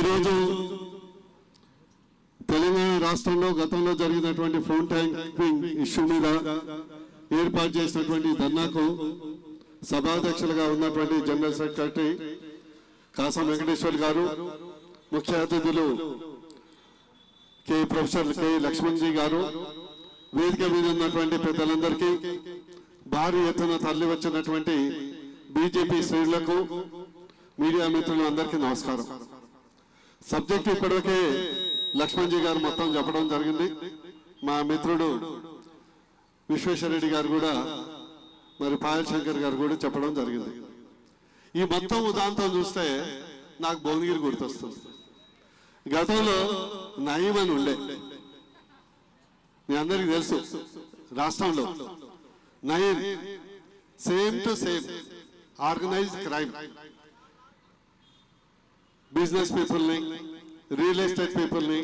ఈరోజు తెలంగాణ రాష్ట్రంలో గతంలో జరిగినటువంటి ఫోన్ ట్యాంకింగ్ ఇష్యూ మీద ఏర్పాటు చేసినటువంటి ధర్నాకు సభాధ్యక్షులుగా ఉన్నటువంటి జనరల్ సెక్రటరీ కాసం వెంకటేశ్వర్ గారు, ముఖ్య అతిథులు ప్రొఫెసర్ కె లక్ష్మణ్జీ గారు, వేదిక మీద ఉన్నటువంటి పెద్దలందరికీ, భారీ ఎత్తున తరలి వచ్చినటువంటి బీజేపీ శ్రేణులకు, మీడియా మిత్రులు అందరికీ నమస్కారం. సబ్జెక్ట్ ఇప్పటికే లక్ష్మణ్జీ గారు మొత్తం చెప్పడం జరిగింది. మా మిత్రుడు విశ్వేశ్వరరెడ్డి గారు కూడా, మరి పాయల్ శంకర్ గారు కూడా చెప్పడం జరిగింది. ఈ మొత్తం ఉదాంతం చూస్తే నాకు భువనగిరి గుర్తొస్తుంది. గతంలో నయీం అని ఉండే, మీ అందరికీ తెలుసు, రాష్ట్రంలో Nayeem same to same organised crime, business పీపుల్ని, రియల్ ఎస్టేట్ పీపుల్ని,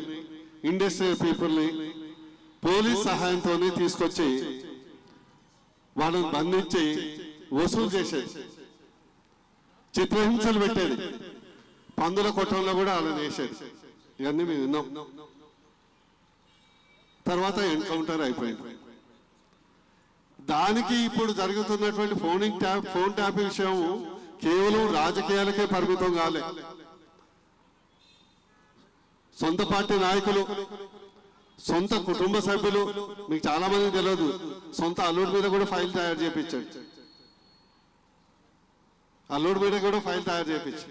ఇండస్ట్రియల్ పీపుల్ని పోలీస్ సహాయంతోనే తీసుకొచ్చి వాళ్ళని బంధించి వసూలు చేసేది, చిత్రహింసలు పెట్టేది, పందుల కొట్టంలో కూడా వాళ్ళని వేసేది. ఇవన్నీ మేము విన్నాం. తర్వాత ఎన్కౌంటర్ అయిపోయింది. దానికి ఇప్పుడు జరుగుతున్నటువంటి ఫోన్ ట్యాప్ విషయం కేవలం రాజకీయాలకే పరిమితం కాలే. సొంత పార్టీ నాయకులు, సొంత కుటుంబ సభ్యులు, మీకు చాలా మంది తెలియదు, సొంత అల్లుడి మీద కూడా ఫైల్ తయారు చేయించాడు. అల్లుడి మీద కూడా ఫైల్ తయారు చేయించి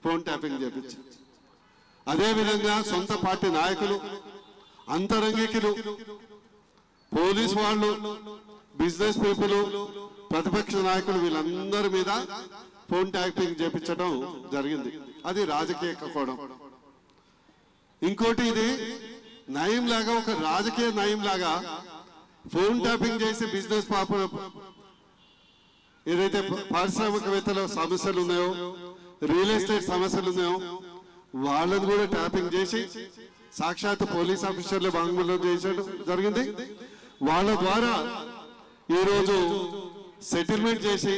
ఫోన్ ట్యాపింగ్ చేయించి, అదేవిధంగా సొంత పార్టీ నాయకులు, అంతరంగికులు, పోలీస్ వాళ్ళు, బిజినెస్ పీపుల్, ప్రతిపక్ష నాయకులు, వీళ్ళందరి మీద ఫోన్ ట్యాపింగ్ చేయించడం జరిగింది. అది రాజకీయ కోణం. ఇంకోటి, ఇది నయం లాగా, ఒక రాజకీయ నయం లాగా ఫోన్ ట్యాపింగ్ చేసి బిజినెస్ ఏదైతే పారిశ్రామికవేత్తల సమస్యలు ఉన్నాయో, రియల్ ఎస్టేట్ సమస్యలు ఉన్నాయో, వాళ్ళని కూడా ట్యాపింగ్ చేసి సాక్షాత్ పోలీస్ ఆఫీసర్లు వాంగ్మూలం చేయడం జరిగింది. వాళ్ళ ద్వారా ఈరోజు సెటిల్మెంట్ చేసి,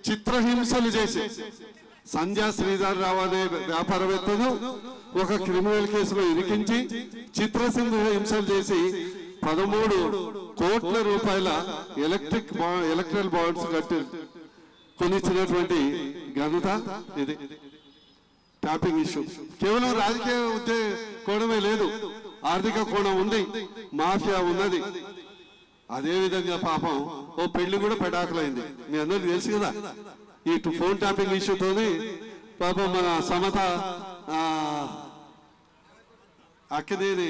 చిత్రహింసలు చేసి, సంజా శ్రీధర్ రావు అనే వ్యాపారవేత్తను ఒక క్రిమినల్ కేసులో ఇరికించి చిత్రహింసలు చేసి 13 కోట్ల రూపాయల ఎలక్ట్రల్ బాండ్స్ కొనిచ్చినటువంటి ఘనత ఇది. ట్యాపింగ్ ఇష్యూ కేవలం రాజకీయ కోణమే లేదు, ఆర్థిక కోణం ఉంది, మాఫియా ఉన్నది. అదేవిధంగా పాపం ఓ పెళ్లి కూడా పెడాకులైంది, మీ అందరికి తెలుసు కదా. ఈ ఫోన్ ట్యాపింగ్ ఇష్యూతోని పాపం మన సమత అక్కదేని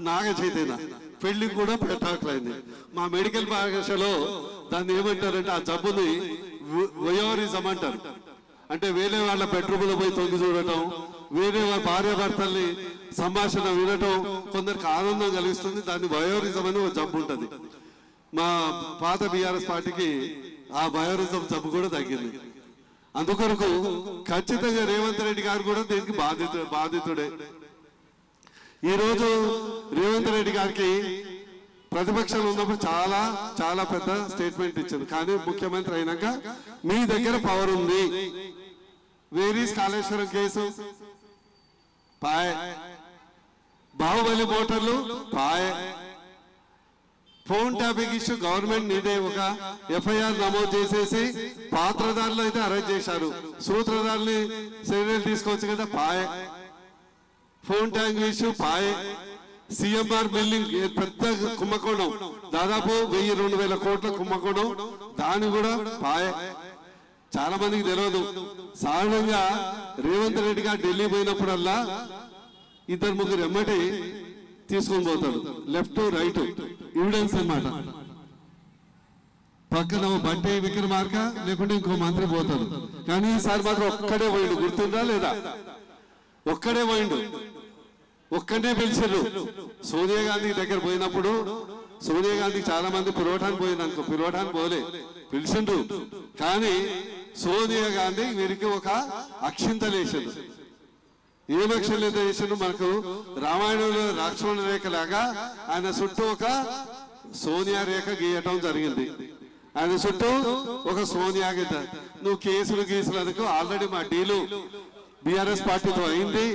నాగ చైతన్య పెళ్లి కూడా పెటాకులైంది. మా మెడికల్ భాషలో దాన్ని ఏమంటారంటే, ఆ జబ్బుని వయోరిజం అంటారు. అంటే వేరే వాళ్ళ బెడ్రూమ్లో పోయి తొంగి చూడటం, వేరే వాళ్ళ భార్య భర్తల్ని సంభాషణ వినటం కొందరికి ఆనందం కలిగిస్తుంది. దాన్ని వయోరిజం అని ఒక జబ్బు ఉంటుంది. మా పాత బీఆర్ఎస్ పార్టీకి ఆ వయోరిజం జబ్బు కూడా తగ్గింది. అందుకొరకు ఖచ్చితంగా రేవంత్ రెడ్డి గారు కూడా దీనికి బాధితుడే. ఈరోజు రేవంత్ రెడ్డి గారికి ప్రతిపక్షాలు ఉన్నప్పుడు చాలా చాలా పెద్ద స్టేట్మెంట్ ఇచ్చారు. కానీ ముఖ్యమంత్రి అయినాక మీ దగ్గర పవర్ ఉంది, వేరీస్ కాళేశ్వరం కేసు పాయ్, బాహుబలి మోటార్లు పాయ్, ఫోన్ ట్యాపింగ్ ఇష్యూ గవర్నమెంట్ నీదే ఒక ఎఫ్ఐఆర్ నమోదు చేసేసి పాత్రదారులు అయితే అరెస్ట్ చేశారు, సూత్రధారుల్ని చర్యలు తీసుకోవచ్చు కదా పాయ్. ఫోన్ ట్యాంక్ ఇష్యూ పాయ్, సిఎంఆర్ బిల్డింగ్ పెద్ద కుంభకోణం, దాదాపు 1000-2000 కోట్ల కుంభకోణం, దాని కూడా పాయ్. చాలా మందికి తెలియదు, సాధారణంగా రేవంత్ రెడ్డి గారు ఢిల్లీ పోయినప్పుడల్లా 2-3 ఎమ్మటి తీసుకొని పోతాడు, లెఫ్ట్ రైట్ ఎవిడెన్స్ అన్నమాట. పక్కన బంటి విక్రమార్క లేకుంటే ఇంకో మంత్రి పోతాడు. కానీ ఈసారి మాత్రం ఒక్కడే పోయిండు, గుర్తుందా లేదా? ఒక్కడే పోయిండు, ఒక్కడే పిలిచారు. సోనియా గాంధీ దగ్గర పోయినప్పుడు, సోనియా గాంధీకి చాలా మంది పిలవటానికి పోయిందనుకో, పిలవటానికి పోలే, పిలిచిండు. కానీ సోనియా గాంధీ వీరికి ఒక అక్షింతలు వేసాడు. ఏం అక్షింతలు వేసాడు? మనకు రామాయణంలో లక్ష్మణ రేఖ లాగా ఆయన చుట్టూ ఒక సోనియా రేఖ గీయటం జరిగింది. ఆయన చుట్టూ ఒక సోనియా గీత. నువ్వు కేసులు గీసులు అనుకో, ఆల్రెడీ మా డీలు బీఆర్ఎస్ పార్టీతో అయింది.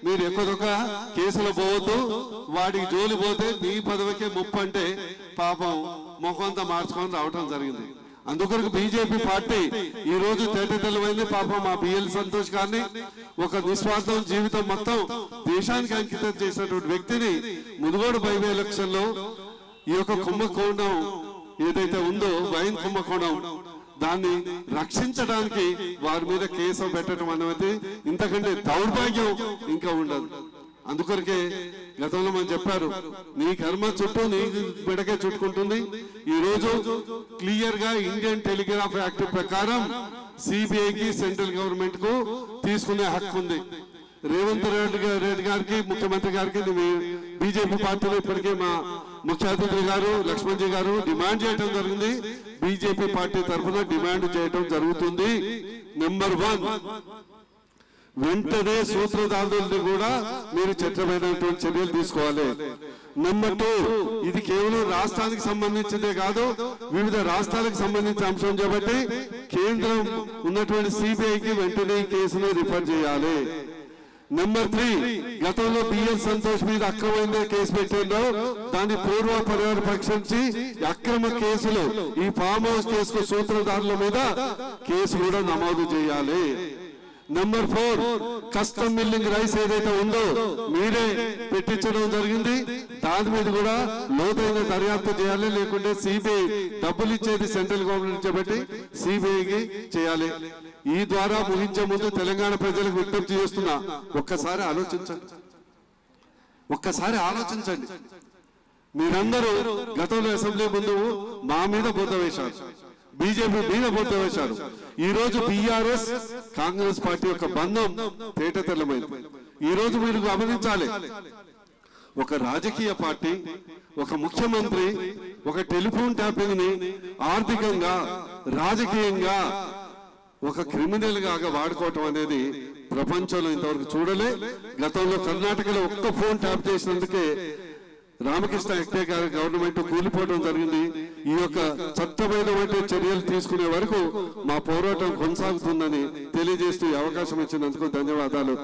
మీరు ఎక్కువ కేసులో పోవద్దు, వాడికి జోలి పోతే మీ పదవికే ముప్పు అంటే పాపం ముఖంతా మార్చుకొని రావటం జరిగింది. అందుకొరకు బీజేపీ పార్టీ ఈ రోజు తేటతెల్లమైంది. పాపం మా బిఎల్ సంతోష్ గారిని ఒక నిస్వార్థం జీవితం మొత్తం దేశానికి అంకితం చేసినటువంటి వ్యక్తిని మునుగోడు బై ఎలక్షన్ లో ఈ యొక్క కుంభకోణం ఏదైతే ఉందో వైన్ కుంభకోణం దాన్ని రక్షించడానికి వారి మీద కేసు పెట్టడం అనేది ఇంతకంటే దౌర్భాగ్యం ఇంకా ఉండదు. అందుకొరకే గతంలో మనం చెప్పారు, నీ కర్మ చుట్టూ నీ బిడకే చుట్టుకుంటుంది. ఈ రోజు క్లియర్ గా ఇండియన్ టెలిగ్రాఫ్ యాక్ట్ ప్రకారం సిబిఐకి సెంట్రల్ గవర్నమెంట్ కు తీసుకునే హక్కు ఉంది. రేవంత్ రెడ్డి గారికి ముఖ్యమంత్రి గారికి బీజేపీ పార్టీలో ఇప్పటికే మా ముఖ్య అతిథి గారు లక్ష్మణ్జీ గారు డిమాండ్ చేయడం జరిగింది. బీజేపీ పార్టీ తరఫున డిమాండ్ చేయడం జరుగుతుంది. నెంబర్ 1, వెంటనే సూత్రధారులను కూడా మీరు చట్టమైనటువంటి చర్యలు తీసుకోవాలి. నెంబర్ 2, ఇది కేవలం రాష్ట్రానికి సంబంధించిందే కాదు, వివిధ రాష్ట్రాలకు సంబంధించిన అంశం కాబట్టి కేంద్రం ఉన్నటువంటి సిబిఐకి వెంటనే ఈ కేసును రిఫర్ చేయాలి. నెంబర్ 3, గతంలో బిఎల్ సంతోష్ మీద అక్రమమైన కేసు పెట్టిందో దాన్ని పూర్వ పర్యవేక్షించి అక్రమ కేసులు ఈ ఫామ్ హౌస్ కేసుకు సూత్రధారుల మీద కేసు కూడా నమోదు చేయాలి. నెంబర్ 4, కస్టమ్ మిల్లింగ్ రైస్ ఏదైతే ఉందో మీరే పెట్టించడం జరిగింది, దాని మీద కూడా లోతైన దర్యాప్తు చేయాలి. లేకుంటే సిబిఐ డబ్బులు ఇచ్చేది సెంట్రల్ గవర్నమెంట్ చేపట్టి సిబిఐకి చేయాలి. ఈ ద్వారా ముగించే ముందు తెలంగాణ ప్రజలకు విజ్ఞప్తి చేస్తున్నా, ఒక్కసారి ఆలోచించండి. మీరందరూ గతంలో అసెంబ్లీ ముందు మా మీద బురద వేశారు, బీజేపీ మీద బురద వేశారు. ఈ రోజు బీఆర్ఎస్ కాంగ్రెస్ పార్టీ యొక్క బంధం తేటతెల్లమైంది. ఈ రోజు మీరు గమనించాలి, ఒక రాజకీయ పార్టీ, ఒక ముఖ్యమంత్రి ఒక టెలిఫోన్ ట్యాపింగ్ ని ఆర్థికంగా రాజకీయంగా ఒక క్రిమినల్ గా వాడుకోవటం అనేది ప్రపంచంలో ఇంతవరకు చూడలే. గతంలో కర్ణాటకలో ఒక్క ఫోన్ ట్యాప్ చేసినందుకే రామకృష్ణ హెగ్డే గారి గవర్నమెంట్ కూలిపోవడం జరిగింది. ఈ యొక్క చట్టమైనటువంటి చర్యలు తీసుకునే వరకు మా పోరాటం కొనసాగుతుందని తెలియజేస్తూ అవకాశం ఇచ్చినందుకు ధన్యవాదాలు.